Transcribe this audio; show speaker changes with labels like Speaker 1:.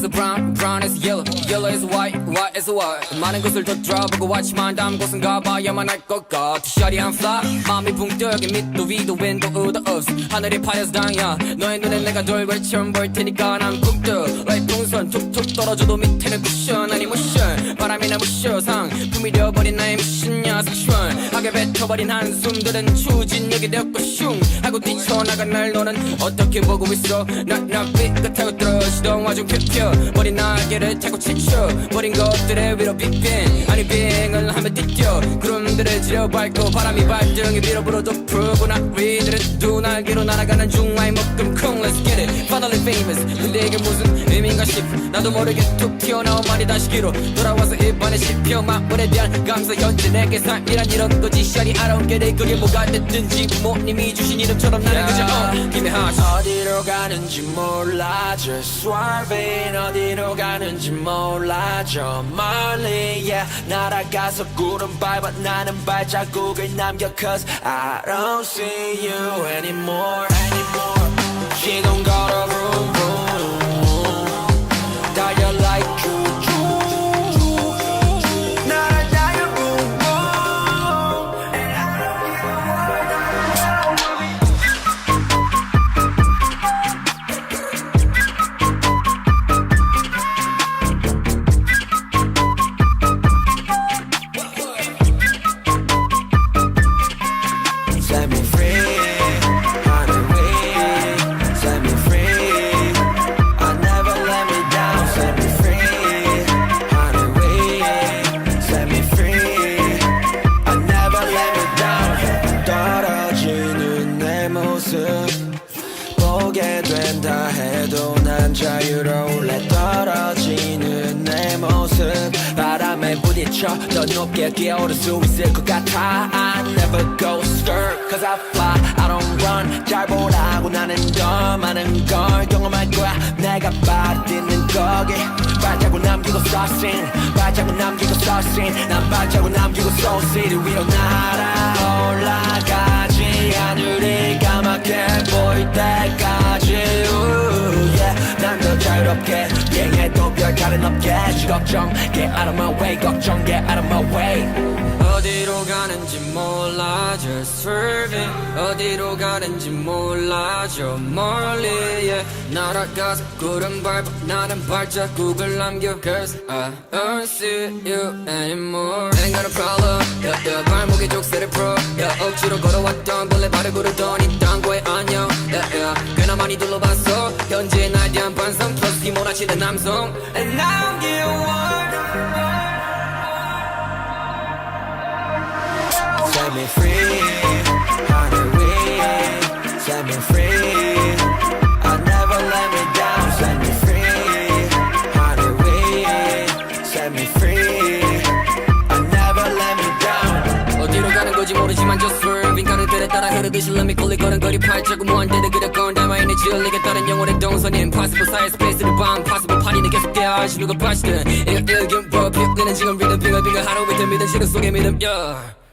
Speaker 1: as brown, brown as yellow, yellow as white, white as white. 많은 곳을 더 들어보고 왔지만 다음 곳은 가봐야만 할 것 같아. 샤리 I'm fly, 마음이 붕 떠 여기 밑도 위도 윈도우도 없어. 하늘이 파여서 당야 너의 눈에 내가 돌발 처음 볼 테니까 난 붕 떠. like 풍선 툭툭 떨어져도 밑에는 쿠션 아니 모션. 바람이나 부셔 상품 잃어버린 나의 미션이야 섹슈얼하게 뱉어버린 한숨들은 추진력이 되었고 슝 하고 뛰쳐나간 날 너는 어떻게 보고 있어. 나 삐끗하고 떨어지던 와중 펴 버린 날개를 타고 치쳐 버린 것들의 위로 빅뱅 아니 빙을 하며 뛰뛰어 구름들을 지려 밟고 바람이 발등에 위로 불어도 푸고 나 위들은 두 날개로 날아가는 중 마이 먹금 쿵 Let's get it finally famous 근데 이게 무슨 의미인가 싶어. 나도 모르게 툭 튀어나온 말이 다시 길어 돌아와서 입안에 씹혀 마음에 대한 감사 현재 내게 삶이란 이런 거지. 샤리 I don't get it 그게 뭐가 됐든지 부모님이 주신 이름처럼 나는 그저 Give me heart.
Speaker 2: 어디로 가는지 몰라 Just swerving 어디로 가는지 몰라 저 멀리 yeah 날아가서 구름 밟아 나는 발자국을 남겨 Cause I don't see you anymore 시동 걸어 vroom vroom 달려 like juju 나를 달려 boom boom And I don't give a Set me free, honey, we set me free. I never let me down. Set me free, honey, we set me free. I never let me down. 떨어지는 내 모습 보게 된다 해도 난 자유로울래. 떨어지는 내 모습 바람에 부딪혀 더 높게 기어오를 수 있을 것 같아. I never go skirt cause I fly I don't run 잘 보라고 나는 더 많은 걸 경험할 거야. 내가 발을 딛는 거기 발자국 남기고 saucing 발자국 남기고 saucing 난 발자국 남기고 soul city 위로 날아올라가지 하늘이 까맣게 보일 때까지 yeah. 난 더 자유롭게 비행해도 별 다른 없게 걱정 get out of my way 걱정 get out of my way.
Speaker 1: 어디로 가는지 몰라 just swerving 어디로 가는지 몰라 저 멀리 yeah. 날아가서 구름 밟아 나는 발자국을 남겨 Cause I don't see you anymore. Ain't got a problem yeah, yeah. 발목에 족쇄를 풀어 yeah. 억지로 걸어왔던 벌레 발을 구르더니 땅고에 안녕 yeah, yeah. 꽤나 많이 둘러봤어 현재의 나에 대한 반성 플러스 휘몰아치는 남성 And I'm the one.
Speaker 2: Set me free, honey, we set me free. I never let me down. Set me free, honey, we set me free. I never let me down.
Speaker 1: 어디로 가는 건지 모르지만 just swerving 가는 들에 따라 흐르듯이 let me 걸리 걸음걸이 발자국 무한대를 그렸건 닮아있는 지을리겠다는 영혼의 동선이 impossible 사이 스페이스를 방 possible 파리는 계속되어 아시누가 빠지든 이거 일균 법 휘둘리는 지금 리듬 빙글빙글 하루 이틀 믿은 시간 속의 믿음 yeah.